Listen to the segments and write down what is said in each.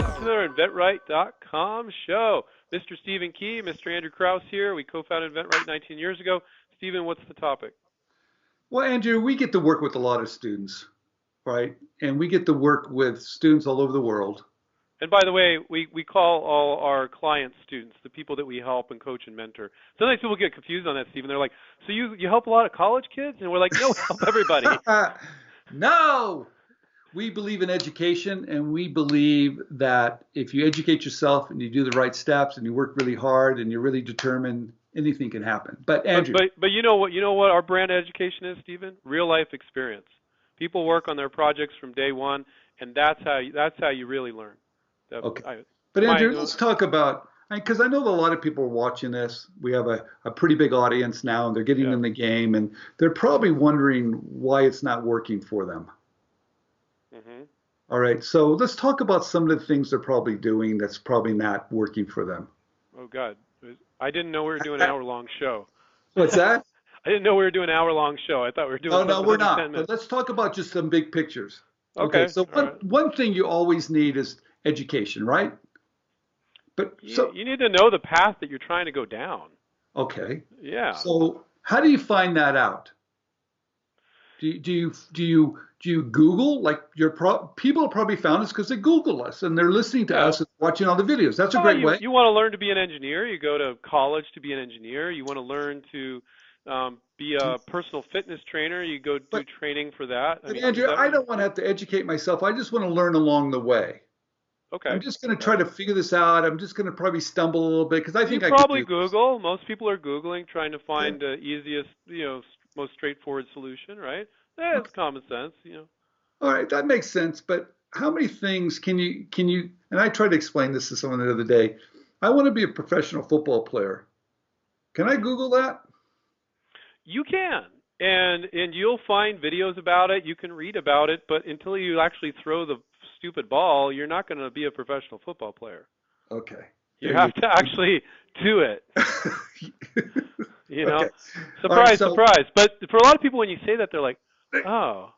welcome to another inventright.com show. Mr. Stephen Key, Mr. Andrew Krauss here. We co-founded InventRight 19 years ago. Stephen, what's the topic? Well, Andrew, we get to work with a lot of students, right? And we get to work with students all over the world. And by the way, we call all our clients students, the people that we help and coach and mentor. Sometimes people get confused on that, Stephen. They're like, so you help a lot of college kids? And we're like, no, we help everybody. No! We believe in education, and we believe that if you educate yourself and you do the right steps and you work really hard and you're really determined, anything can happen. But Andrew, but you know what our brand education is, Stephen? Real life experience. People work on their projects from day one, and that's how you really learn. Okay. But Andrew, let's talk about, because I know that a lot of people are watching this. We have a pretty big audience now, and they're getting in the game, and they're probably wondering why it's not working for them. Mm-hmm. All right, so let's talk about some of the things they're probably doing that's probably not working for them. Oh, God. I didn't know we were doing an hour-long show. What's that? I didn't know we were doing an hour-long show. I thought we were doing no, we're not. But let's talk about just some big pictures. Okay. So one thing you always need is education, right? But you need to know the path that you're trying to go down. Okay. Yeah. So how do you find that out? Do you Google? Like people probably found us because they Google us and they're listening to us and watching all the videos. That's a great way. You want to learn to be an engineer. You go to college to be an engineer. You want to learn to be a personal fitness trainer. You go do training for that. Andrew, I don't want to have to educate myself. I just want to learn along the way. Okay. I'm just going to try to figure this out. I'm just going to probably stumble a little bit because I think I probably Google. Most people are Googling, trying to find the easiest, most straightforward solution, right? That's common sense, All right, that makes sense. But how many things can you? And I tried to explain this to someone the other day. I want to be a professional football player. Can I Google that? You can, and you'll find videos about it. You can read about it, but until you actually throw the stupid ball, you're not going to be a professional football player. Okay. You have to actually do it. Okay. Surprise, surprise. But for a lot of people, when you say that, they're like, oh.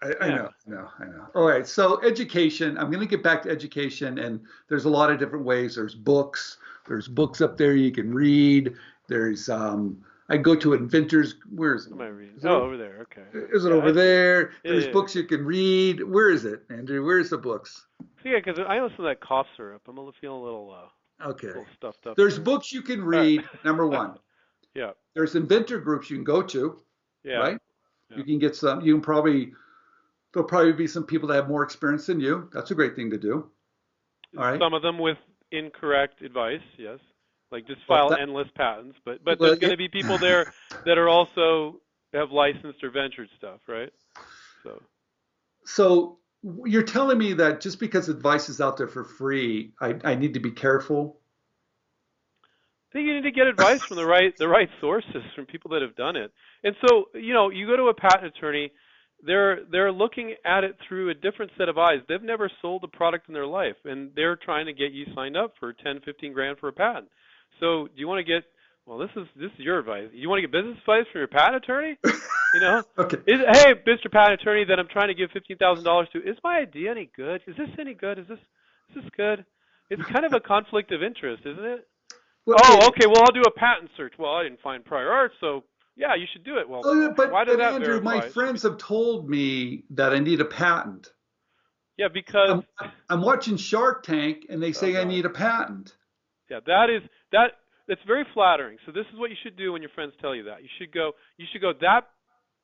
I know. All right. So education, I'm going to get back to education, and there's a lot of different ways. There's books up there you can read. There's, I go to Inventors. Where is it? Am I reading? Over there. Okay. Is it over there? There's books you can read. Where is it, Andrew? Where's the books? Yeah, because I listen to that cough syrup. I'm feeling a little little stuffed up. There's books you can read. Number one. Yeah. There's inventor groups you can go to. Yeah. Right. Yeah. You can get some. There'll probably be some people that have more experience than you. That's a great thing to do. All right. Some of them with incorrect advice. Yes. Like just file endless patents, but there's going to be people there that are also have licensed or ventured stuff, right? So you're telling me that just because advice is out there for free, I need to be careful? I think you need to get advice from the right sources, from people that have done it. And so, you go to a patent attorney, they're looking at it through a different set of eyes. They've never sold a product in their life, and they're trying to get you signed up for 10, 15 grand for a patent. So do you want to get, this is your advice. You want to get business advice from your patent attorney? Okay. Hey, Mr. Patent Attorney that I'm trying to give $15,000 to, is my idea any good? Is this any good? Is this good? It's kind of a conflict of interest, isn't it? Okay, well, I'll do a patent search. Well, I didn't find prior art, so yeah, you should do it. Well, why did that Andrew, verify? my friends have told me that I need a patent. Yeah, because I'm watching Shark Tank, and they say I need a patent. Yeah, that's very flattering. So this is what you should do when your friends tell you that. You should go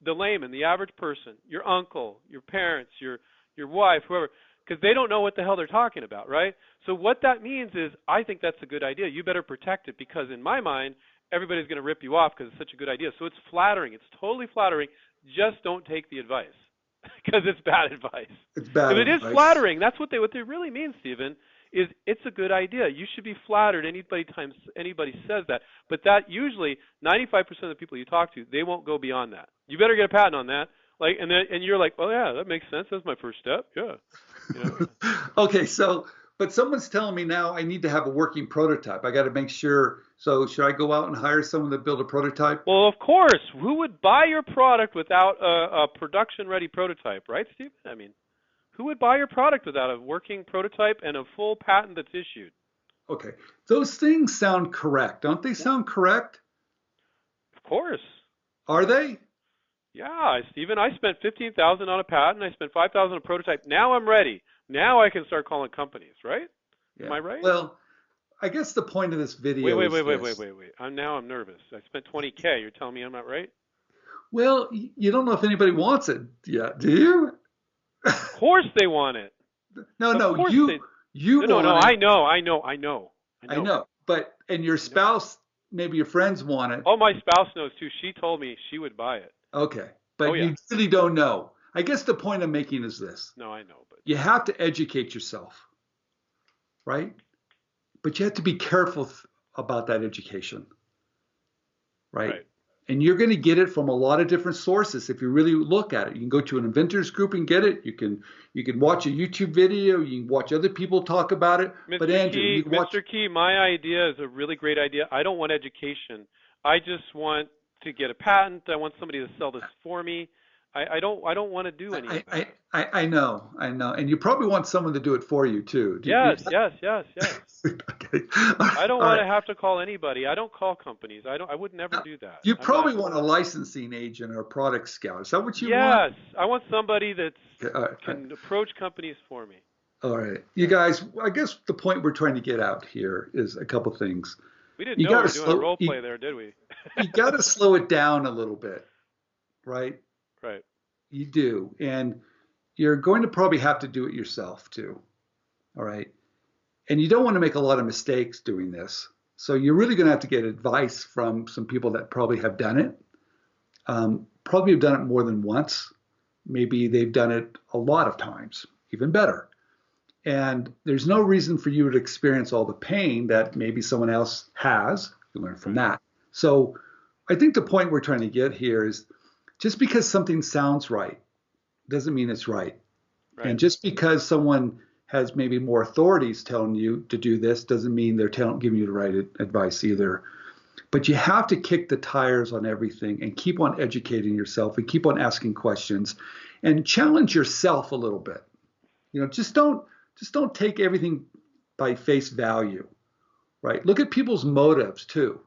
the layman, the average person, your uncle, your parents, your wife, whoever, because they don't know what the hell they're talking about, right? So what that means is, I think that's a good idea. You better protect it, because in my mind, everybody's going to rip you off because it's such a good idea. So it's flattering. It's totally flattering. Just don't take the advice, because it's bad advice. It's bad advice. If it is flattering, that's what they really mean, Stephen, is it's a good idea. You should be flattered anytime anybody says that. But that usually 95% of the people you talk to, they won't go beyond that. You better get a patent on that. And you're like, well, yeah, that makes sense. That's my first step. Yeah. Okay, but someone's telling me now I need to have a working prototype. I got to make sure. So should I go out and hire someone to build a prototype? Well, of course. Who would buy your product without a production-ready prototype, right, Steve? Who would buy your product without a working prototype and a full patent that's issued? Okay. Those things sound correct. Don't they sound correct? Of course. Are they? Yeah, Stephen, I spent 15,000 on a patent. I spent 5,000 on a prototype. Now I'm ready. Now I can start calling companies, right? Yeah. Am I right? Well, I guess the point of this video Wait, is wait, wait, this. wait, wait, wait. I'm nervous. I spent 20K. You're telling me I'm not right? Well, you don't know if anybody wants it yet, do you? Of course they want it. No, Of no, course they. you No, no, no. want it. I know. I know, but and your I know. spouse, maybe your friends want it. Oh, my spouse knows too. She told me she would buy it. Okay, Oh but yeah. you really don't know. I guess the point I'm making is this: No, I know, but you have to educate yourself, right? But you have to be careful about that education, right? right. And you're going to get it from a lot of different sources if you really look at it. You can go to an inventors group and get it. You can watch a YouTube video. You can watch other people talk about it. Mr. But Andrew, Key, you can watch. Mr. Key, my idea is a really great idea. I don't want education. I just want to get a patent. I want somebody to sell this for me. I don't want to do any of that. I know, and you probably want someone to do it for you too. Yes. Okay. I don't All want right. to have to call anybody. I don't call companies. I would never do that. You I'm probably not- want a licensing agent or a product scout. Is that what you Yes, want? I want somebody that Okay, all right. can approach companies for me. All right. You guys, I guess the point we're trying to get out here is a couple things. We didn't You know we were gotta doing slow- a role you- play there, did we? You got to slow it down a little bit, right? Right. You do. And you're going to probably have to do it yourself too. All right. And you don't want to make a lot of mistakes doing this. So you're really going to have to get advice from some people that probably have done it. Probably have done it more than once. Maybe they've done it a lot of times, even better. And there's no reason for you to experience all the pain that maybe someone else has. You learn from that. So I think the point we're trying to get here is just because something sounds right doesn't mean it's right. And just because someone has maybe more authorities telling you to do this doesn't mean they're giving you the right advice either. But you have to kick the tires on everything and keep on educating yourself and keep on asking questions and challenge yourself a little bit. You know, just don't take everything by face value, right? Look at people's motives too,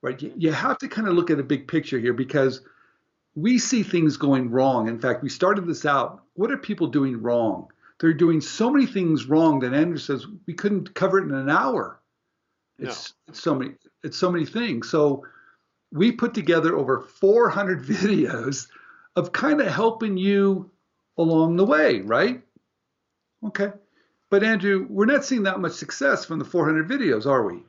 right? You have to kind of look at a big picture here because we see things going wrong. In fact, we started this out. What are people doing wrong? They're doing so many things wrong that Andrew says we couldn't cover it in an hour. It's so many things. So we put together over 400 videos of kind of helping you along the way, right? Okay. But Andrew, we're not seeing that much success from the 400 videos, are we?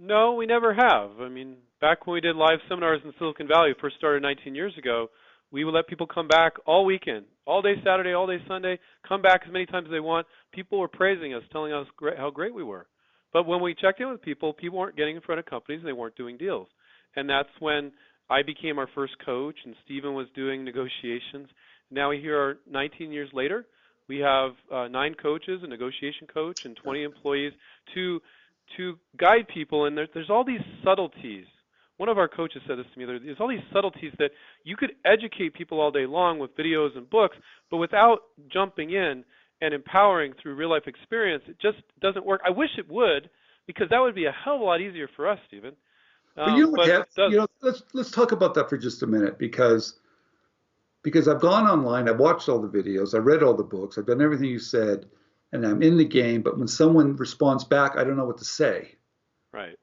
No, we never have. I mean, back when we did live seminars in Silicon Valley, first started 19 years ago, we would let people come back all weekend, all day Saturday, all day Sunday, come back as many times as they want. People were praising us, telling us how great we were. But when we checked in with people, people weren't getting in front of companies and they weren't doing deals. And that's when I became our first coach and Stephen was doing negotiations. Now here are 19 years later, we have 9 coaches, a negotiation coach, and 20 employees to guide people. And there's all these subtleties. One of our coaches said this to me. There's all these subtleties that you could educate people all day long with videos and books, but without jumping in and empowering through real life experience, it just doesn't work. I wish it would, because that would be a hell of a lot easier for us, Stephen. Let's talk about that for just a minute, because I've gone online, I've watched all the videos, I've read all the books, I've done everything you said, and I'm in the game. But when someone responds back, I don't know what to say. Right.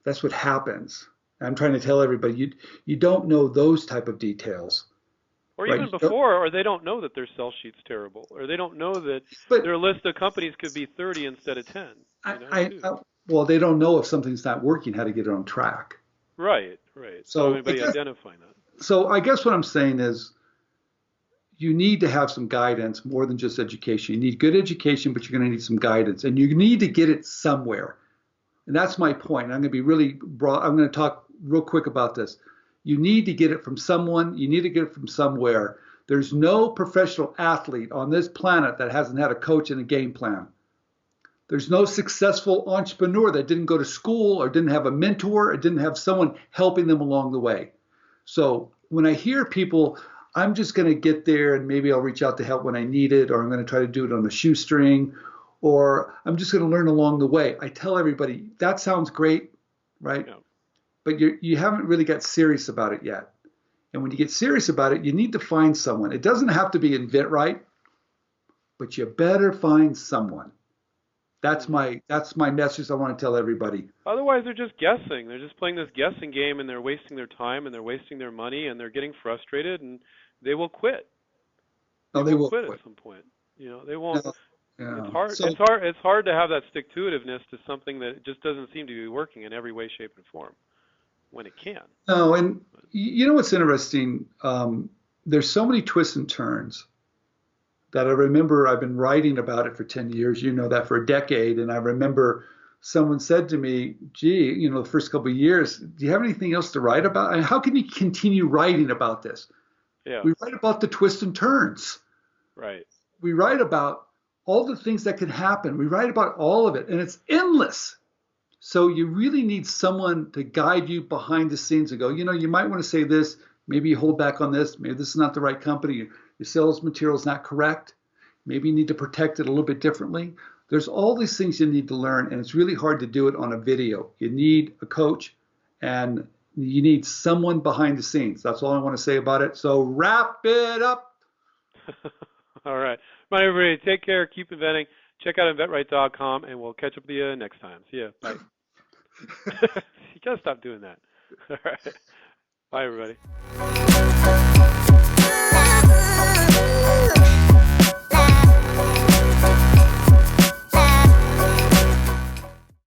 That's what happens. I'm trying to tell everybody, you don't know those type of details. Or right? even before, or they don't know that their sell sheet's terrible, or they don't know that their list of companies could be 30 instead of 10. Well, they don't know if something's not working, how to get it on track. Right. So anybody identifying that. So I guess what I'm saying is you need to have some guidance more than just education. You need good education, but you're going to need some guidance, and you need to get it somewhere. And that's my point. I'm going to be really broad. I'm going to talk real quick about this. You need to get it from someone. You need to get it from somewhere. There's no professional athlete on this planet that hasn't had a coach and a game plan. There's no successful entrepreneur that didn't go to school or didn't have a mentor or didn't have someone helping them along the way. So when I hear people, I'm just going to get there and maybe I'll reach out to help when I need it, or I'm going to try to do it on a shoestring, or I'm just going to learn along the way. I tell everybody that sounds great, right? Yeah. But you haven't really got serious about it yet. And when you get serious about it, you need to find someone. It doesn't have to be InventRight, but you better find someone. That's my message I want to tell everybody. Otherwise, they're just guessing. They're just playing this guessing game, and they're wasting their time, and they're wasting their money, and they're getting frustrated, and they will quit. They will quit at some point. They won't. No, yeah. It's hard. So, It's hard to have that stick-to-itiveness to something that just doesn't seem to be working in every way, shape, and form when it can. no, and you know what's interesting? There's so many twists and turns that I remember I've been writing about it for 10 years, you know that, for a decade. And I remember someone said to me, gee, the first couple of years, do you have anything else to write about? And how can you continue writing about this? Yeah. We write about the twists and turns. Right. We write about all the things that can happen. We write about all of it, and it's endless. So you really need someone to guide you behind the scenes and go, you might want to say this, maybe you hold back on this, maybe this is not the right company. Your sales material is not correct. Maybe you need to protect it a little bit differently. There's all these things you need to learn, and it's really hard to do it on a video. You need a coach, and you need someone behind the scenes. That's all I want to say about it. So wrap it up. All right. Bye, everybody. Take care. Keep inventing. Check out inventright.com, and we'll catch up with you next time. See ya. Bye. You got to stop doing that. All right. Bye, everybody.